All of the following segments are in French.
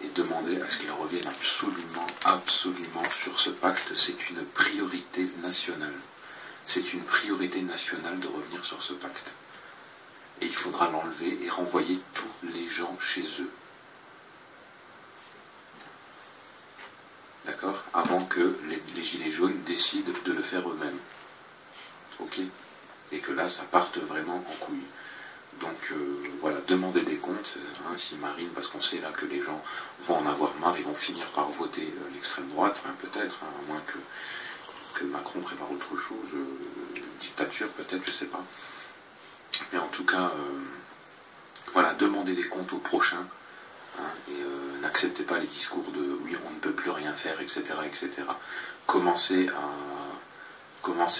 et demander à ce qu'ils reviennent absolument sur ce pacte. C'est une priorité nationale. C'est une priorité nationale de revenir sur ce pacte. Et il faudra l'enlever et renvoyer tous les gens chez eux. D'accord? Avant que les gilets jaunes décident de le faire eux-mêmes. Ok? Et que là, ça parte vraiment en couille. Donc voilà, demander des comptes, hein, si Marine, parce qu'on sait là que les gens vont en avoir marre, ils vont finir par voter l'extrême droite, enfin peut-être, hein, à moins que Macron prépare autre chose, dictature peut-être, je sais pas. Mais en tout cas, voilà, demandez des comptes au prochain, hein, et n'acceptez pas les discours de oui, on ne peut plus rien faire, etc., etc. Commencez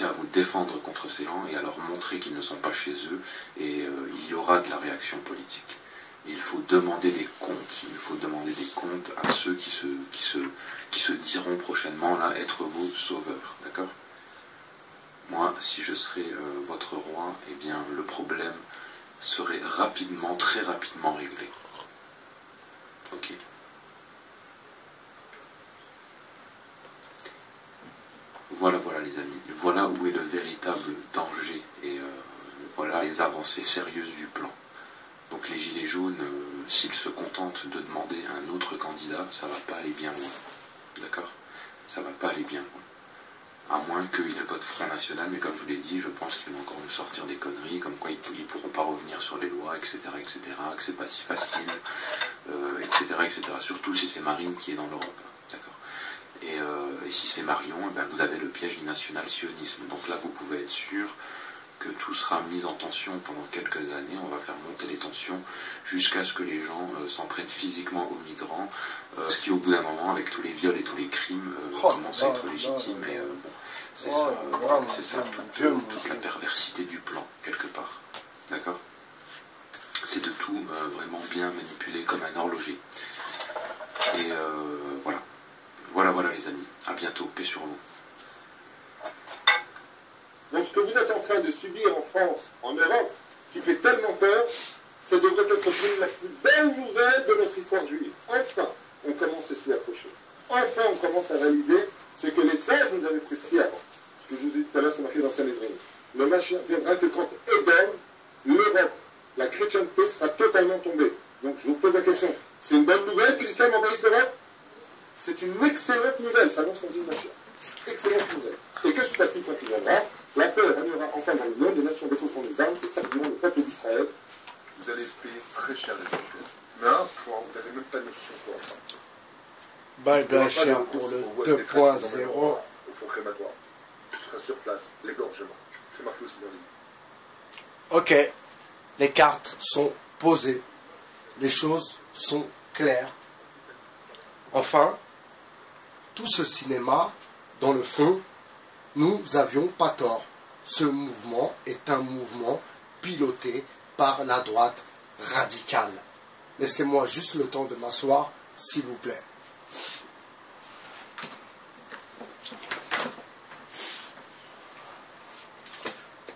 à vous défendre contre ces gens et à leur montrer qu'ils ne sont pas chez eux, et il y aura de la réaction politique. Et il faut demander des comptes, à ceux qui se diront prochainement là être vos sauveurs, d'accord? Moi, si je serais votre roi, eh bien le problème serait rapidement, très rapidement réglé. Ok. Voilà les amis, voilà où est le véritable danger et voilà les avancées sérieuses du plan. Donc les gilets jaunes, s'ils se contentent de demander un autre candidat, ça va pas aller bien loin. D'accord? Ça va pas aller bien loin. À moins qu'ils votent Front National, mais comme je vous l'ai dit, je pense qu'ils vont encore nous sortir des conneries, comme quoi ils ne pourront pas revenir sur les lois, etc., que c'est pas si facile, etc. Surtout si c'est Marine qui est dans l'Europe. D'accord? Et si c'est Marion, ben vous avez le piège du national-sionisme. Donc là, vous pouvez être sûr que tout sera mis en tension pendant quelques années. On va faire monter les tensions jusqu'à ce que les gens s'en prennent physiquement aux migrants, ce qui, au bout d'un moment, avec tous les viols et tous les crimes, commence à être légitime. Et bon, c'est ça toute la perversité du plan, quelque part. D'accord? C'est de tout vraiment bien manipuler comme un horloger. Et voilà. Voilà les amis, à bientôt, paix sur vous. Donc ce que vous êtes en train de subir en France, en Europe, qui fait tellement peur, ça devrait être la plus belle nouvelle de notre histoire juive. Enfin, on commence à s'y approcher. Enfin, on commence à réaliser ce que les sages nous avaient prescrit avant. Ce que je vous ai dit tout à l'heure, c'est marqué dans Sanhedrin. Le Mashiach viendra que quand Éden, l'Europe, la chrétienté sera totalement tombée. Donc je vous pose la question, c'est une bonne nouvelle que l'islam envahisse l'Europe? C'est une excellente nouvelle, ça annonce qu'on dit Mashiach. Excellente nouvelle. Et que se passe-t-il quand il viendra? La paix régnera enfin dans le monde, les nations déposeront les armes et serviront le peuple d'Israël. Vous allez payer très cher les factures. Mais à un point, vous n'avez même pas de notion pour la fin. Bien cher pour le 2.0. Au fond crématoire. Ce sera sur place, l'égorgement. C'est marqué aussi dans les livres. Ok, les cartes sont posées. Les choses sont claires. Enfin, tout ce cinéma, dans le fond, nous n'avions pas tort. Ce mouvement est un mouvement piloté par la droite radicale. Laissez-moi juste le temps de m'asseoir, s'il vous plaît.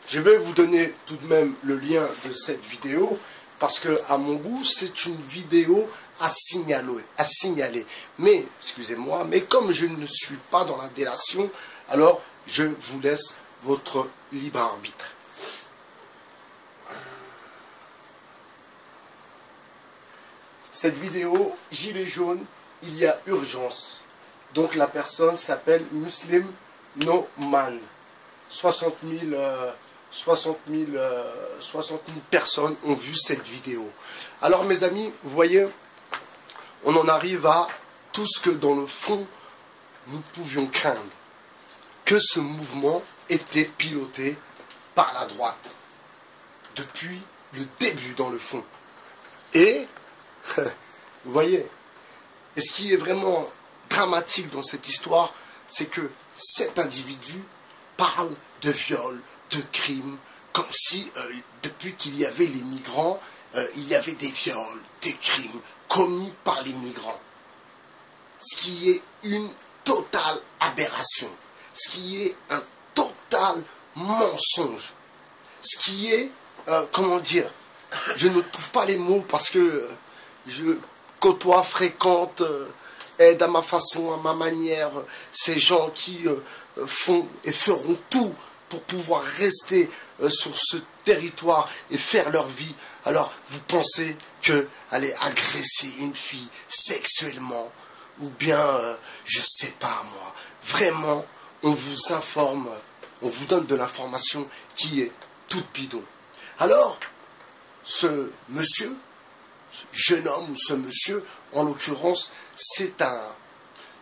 Je vais vous donner tout de même le lien de cette vidéo, parce que, à mon goût, c'est une vidéo à signaler. Mais, excusez-moi, mais comme je ne suis pas dans la délation, alors je vous laisse votre libre arbitre. Cette vidéo, Gilet jaune, il y a urgence. Donc la personne s'appelle Muslim No Man. 60 000 personnes ont vu cette vidéo. Alors mes amis, vous voyez, on en arrive à tout ce que dans le fond, nous pouvions craindre. Que ce mouvement était piloté par la droite. Depuis le début dans le fond. Et, vous voyez, et ce qui est vraiment dramatique dans cette histoire, c'est que cet individu parle de viol, de crimes, comme si depuis qu'il y avait les migrants, il y avait des viols, des crimes commis par les migrants. Ce qui est une totale aberration. Ce qui est un total mensonge. Ce qui est, comment dire, je ne trouve pas les mots parce que côtoie, fréquente, aide à ma façon, à ma manière, ces gens qui font et feront tout pour pouvoir rester sur ce territoire et faire leur vie. Alors, vous pensez que aller agresser une fille sexuellement, ou bien, je sais pas moi, vraiment, on vous informe, on vous donne de l'information qui est toute bidon. Alors, ce monsieur, ce jeune homme ou ce monsieur, en l'occurrence, c'est un...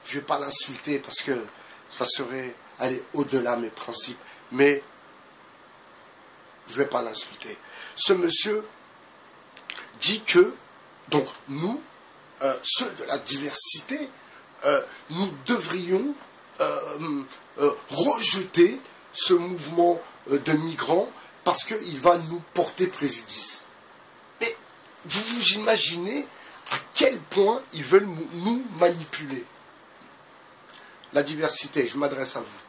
Je ne vais pas l'insulter parce que ça serait aller au-delà de mes principes, mais je ne vais pas l'insulter. Ce monsieur dit que, donc nous, ceux de la diversité, nous devrions rejeter ce mouvement de migrants parce qu'il va nous porter préjudice. Mais vous vous imaginez à quel point ils veulent nous manipuler. La diversité, je m'adresse à vous.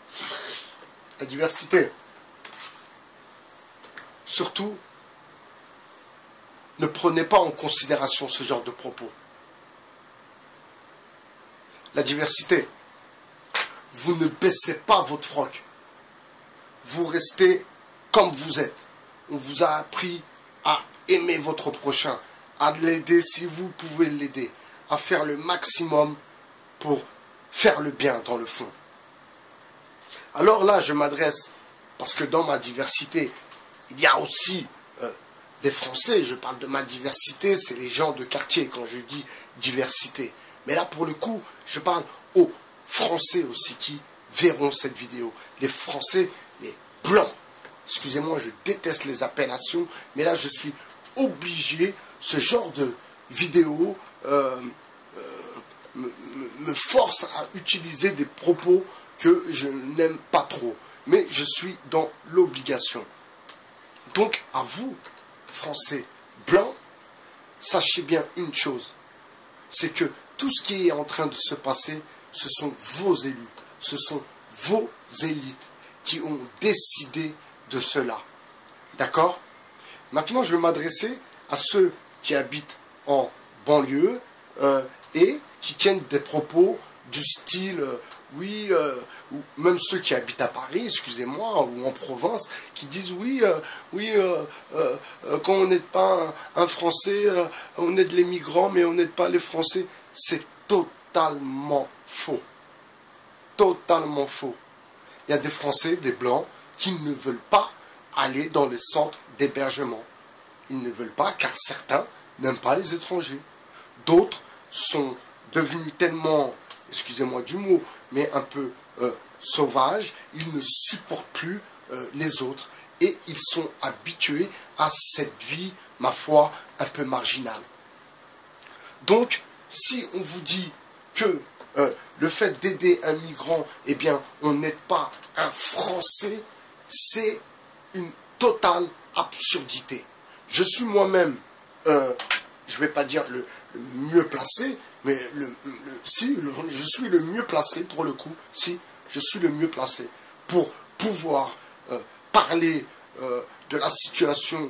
La diversité. Surtout, ne prenez pas en considération ce genre de propos. La diversité. Vous ne baissez pas votre froc. Vous restez comme vous êtes. On vous a appris à aimer votre prochain, à l'aider si vous pouvez l'aider, à faire le maximum pour faire le bien dans le fond. Alors là, je m'adresse, parce que dans ma diversité, il y a aussi des Français. Je parle de ma diversité, c'est les gens de quartier quand je dis diversité. Mais là, pour le coup, je parle aux Français aussi qui verront cette vidéo. Les Français, les Blancs. Excusez-moi, je déteste les appellations, mais là, je suis obligé, ce genre de vidéo me force à utiliser des propos que je n'aime pas trop. Mais je suis dans l'obligation. Donc, à vous, Français Blancs, sachez bien une chose, c'est que tout ce qui est en train de se passer, ce sont vos élus, ce sont vos élites qui ont décidé de cela. D'accord? Maintenant, je vais m'adresser à ceux qui habitent en banlieue et qui tiennent des propos du style, oui, ou même ceux qui habitent à Paris, excusez-moi, ou en province, qui disent oui, quand on n'aide pas un Français, on aide les migrants, mais on n'aide pas les Français. C'est totalement faux. Totalement faux. Il y a des Français, des Blancs, qui ne veulent pas aller dans les centres d'hébergement. Ils ne veulent pas, car certains n'aiment pas les étrangers. D'autres sont devenus tellement, excusez-moi du mot, mais un peu sauvages, ils ne supportent plus les autres. Et ils sont habitués à cette vie, ma foi, un peu marginale. Donc, si on vous dit que le fait d'aider un migrant, eh bien, on n'aide pas un Français, c'est une totale absurdité. Je suis moi-même, je ne vais pas dire le mieux placé, mais je suis le mieux placé pour le coup, si, je suis le mieux placé pour pouvoir parler de la situation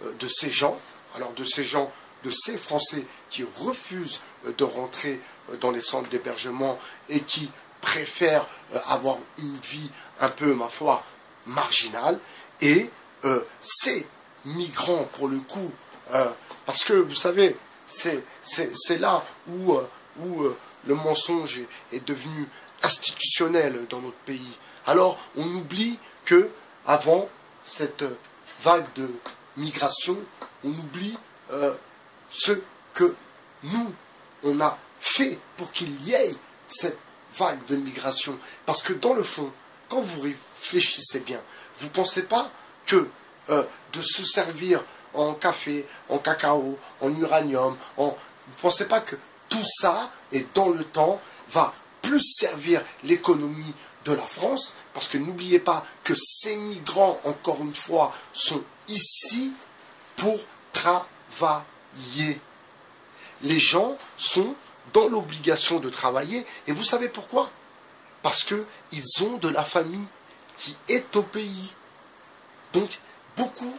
de ces gens, alors de ces gens, de ces Français qui refusent de rentrer dans les centres d'hébergement et qui préfèrent avoir une vie un peu, ma foi, marginale, et ces migrants, pour le coup, parce que, vous savez, c'est là où le mensonge est devenu institutionnel dans notre pays. Alors, on oublie que avant cette vague de migration, on oublie ce que nous, on a fait pour qu'il y ait cette vague de migration. Parce que dans le fond, quand vous réfléchissez bien, vous ne pensez pas que de se servir en café, en cacao, en uranium, vous ne pensez pas que tout ça, et dans le temps, va plus servir l'économie de la France, parce que n'oubliez pas que ces migrants, encore une fois, sont ici pour travailler. Les gens sont dans l'obligation de travailler, et vous savez pourquoi? Parce qu'ils ont de la famille qui est au pays. Donc, beaucoup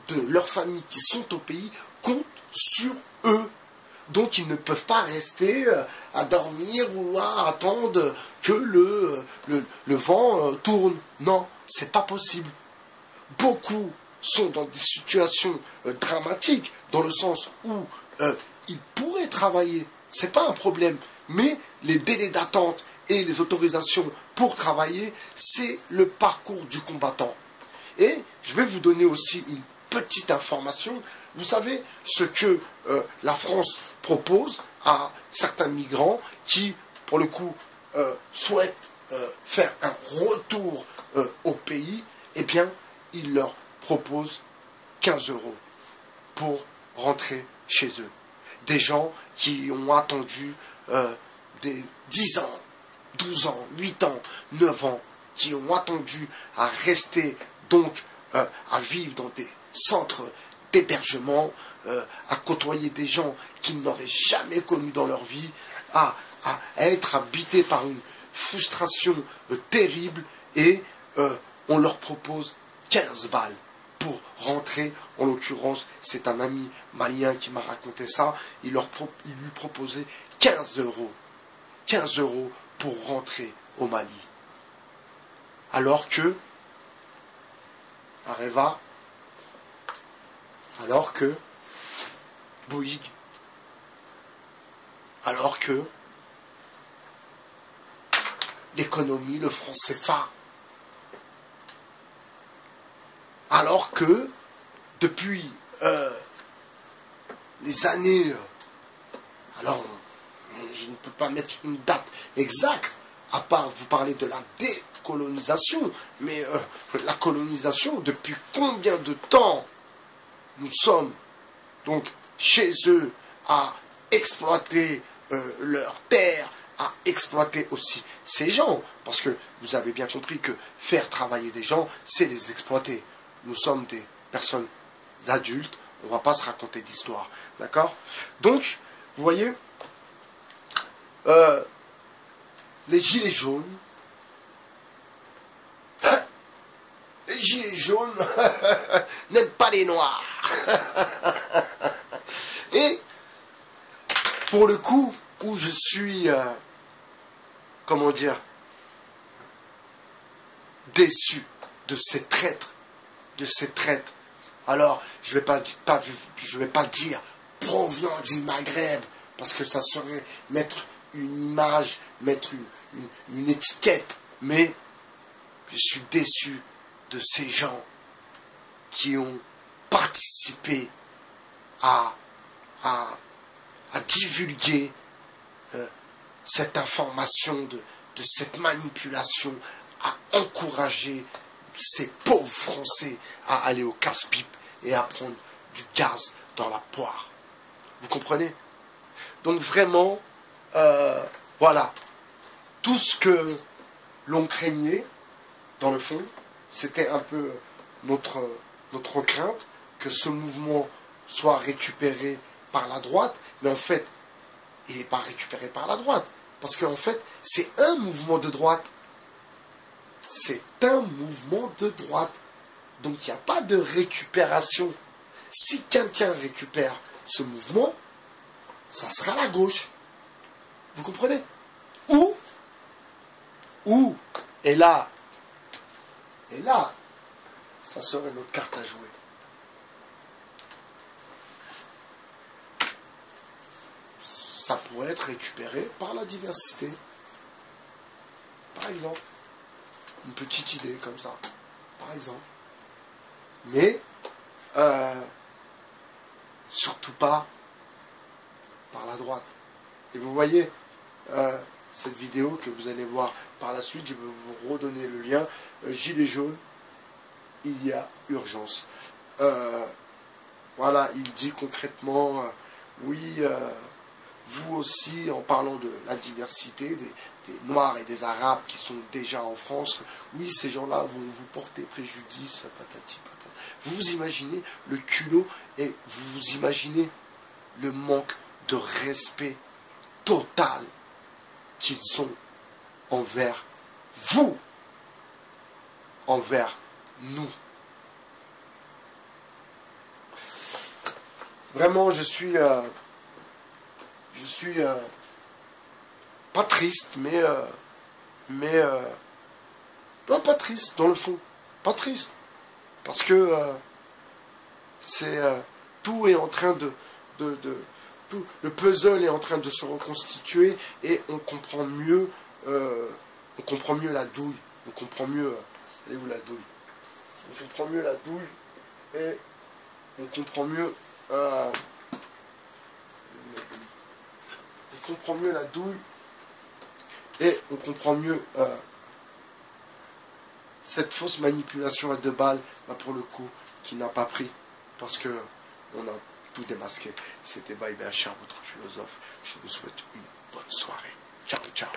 de leurs familles qui sont au pays comptent sur eux Donc ils ne peuvent pas rester à dormir ou à attendre que le vent tourne. Non, c'est pas possible. Beaucoup sont dans des situations dramatiques, dans le sens où ils pourraient travailler, c'est pas un problème, mais les délais d'attente et les autorisations pour travailler, c'est le parcours du combattant. Et je vais vous donner aussi une petite information. Vous savez ce que la France propose à certains migrants qui, pour le coup, souhaitent faire un retour au pays. Eh bien, il leur propose 15 € pour rentrer chez eux. Des gens qui ont attendu des 10 ans, 12 ans, 8 ans, 9 ans, qui ont attendu à rester, donc à vivre dans des centres d'hébergement, à côtoyer des gens qu'ils n'auraient jamais connus dans leur vie, à être habités par une frustration terrible, et on leur propose 15 balles pour rentrer. En l'occurrence, c'est un ami malien qui m'a raconté ça. Il lui proposait 15 €. 15 € pour rentrer au Mali. Alors que, Areva, alors que, Bouygues, alors que, l'économie, le franc CFA, alors que, depuis les années, alors je ne peux pas mettre une date exacte, à part vous parler de la décolonisation, mais la colonisation, depuis combien de temps nous sommes donc chez eux à exploiter leurs terres, à exploiter aussi ces gens, parce que vous avez bien compris que faire travailler des gens, c'est les exploiter. Nous sommes des personnes adultes, on ne va pas se raconter d'histoire, d'accord? Donc, vous voyez, les gilets jaunes, les gilets jaunes n'aiment pas les noirs. Et pour le coup, où je suis, comment dire, déçu de ces traîtres, alors je vais pas dire provenant du Maghreb, parce que ça serait mettre une image, mettre une étiquette, mais je suis déçu de ces gens qui ont participé à divulguer cette information, de cette manipulation, à encourager ces pauvres Français à aller au casse-pipe et à prendre du gaz dans la poire. Vous comprenez? Donc vraiment, voilà, tout ce que l'on craignait, dans le fond, c'était un peu notre crainte que ce mouvement soit récupéré par la droite, mais en fait, il n'est pas récupéré par la droite, parce qu'en fait, c'est un mouvement de droite. C'est un mouvement de droite. Donc il n'y a pas de récupération. Si quelqu'un récupère ce mouvement, ça sera la gauche. Vous comprenez? Ou, et là, ça serait notre carte à jouer. Ça pourrait être récupéré par la diversité. Par exemple. Une petite idée comme ça. Par exemple. Mais, surtout pas par la droite. Et vous voyez, cette vidéo que vous allez voir par la suite, je vais vous redonner le lien. Gilets jaunes, il y a urgence. Voilà, il dit concrètement, oui, vous aussi, en parlant de la diversité, des Noirs et des Arabes qui sont déjà en France, oui, ces gens-là vont vous porter préjudice, patati patata. Vous vous imaginez le culot et vous vous imaginez le manque de respect total qu'ils ont envers vous, envers nous. Vraiment, je suis je suis pas triste, mais non, pas triste dans le fond, pas triste, parce que c'est tout est en train tout le puzzle est en train de se reconstituer et on comprend mieux la douille, on comprend mieux elle est où la douille, on comprend mieux la douille et on comprend mieux la douille et on comprend mieux cette fausse manipulation à 2 balles, pour le coup, qui n'a pas pris, parce que on a tout démasqué. C'était Baï BHR, votre philosophe. Je vous souhaite une bonne soirée. Ciao, ciao.